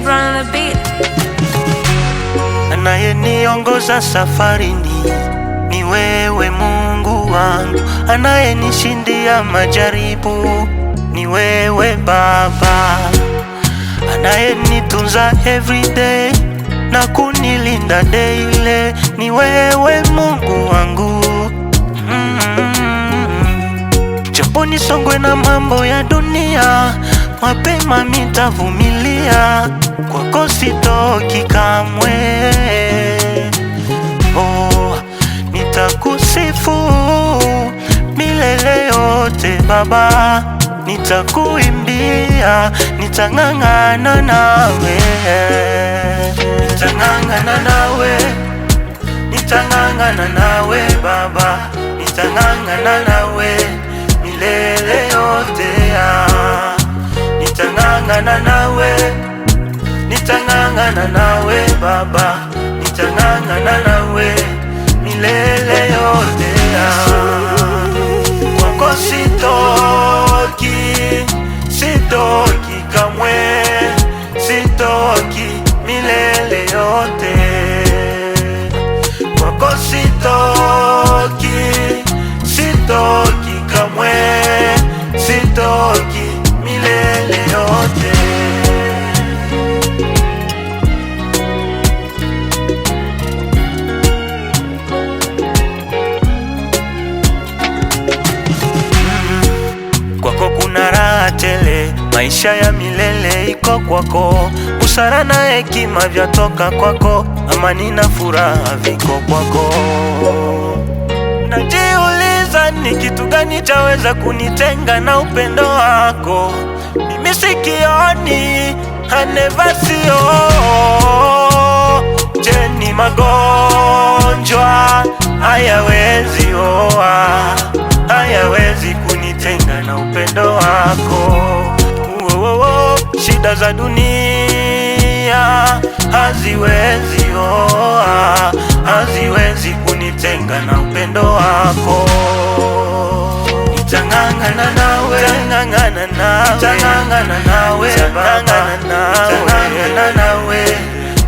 Brown on the beat. Anayeniongoza safarini ni wewe Mungu wangu, anayenishindia majaribu ni wewe Baba, anayenitunza everyday na kunilinda daily ni wewe Mungu wangu. Japo nisongwe na mambo ya dunia, mapema nitavumilia, kwako sitoki kamwe. Oh, nitakusifu milele yote Baba, nitakuimbia, nitang'ang'ana nawe, nitang'ang'ana nawe, nitang'ang'ana nawe Baba, nitang'ang'ana nawe milele yote ya. Nitang'ang'ana nawe, nitang'ang'ana nawe Baba, nitang'ang'ana nawe milele yote ya. Kwako sitoki, sitoki kamwe, sitoki milele yote. Kwako sitoki, sitoki kamwe, sitoki milele yote. Kwako kuna raha tele, maisha ya milele iko kwako, busara na hekima vyatoka kwako, amani na furaha viko kwako. Najiuliza ni kitu gani chaweza kunitenga na upendo wako, mimi sikioni, I never see you. Je, ni magonjwa hayawezi oa, hayawezi kunitenga na upendo wako. Shida za dunia haziwezi oa, haziwezi kunitenga na upendo wako. Nitang'ang'ana nawe, nitang'ang'ana nawe, nitang'ang'ana nawe Baba, nitang'ang'ana nawe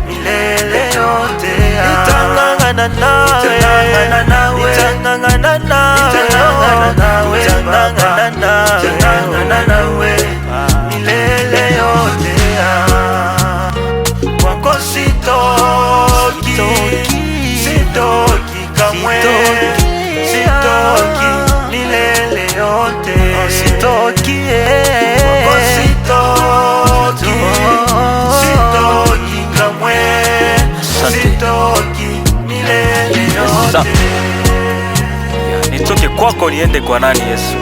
milele yote ya. Nitang'ang'ana nawe, nitang'ang'ana nawe, nitang'ang'ana nawe, nitang'ang'ana nawe Baba, nitang'ang'ana nawe milele yote ya. Kwako sitoki, sitoki kamwe, sitoki milele yote. Sitoki, kwako sitoki, sitoki kamwe, sitoki milele yote. Nitoke kwako niende kwa nani Yesu?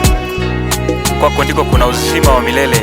Kwako ndiko kuna uzima wa milele.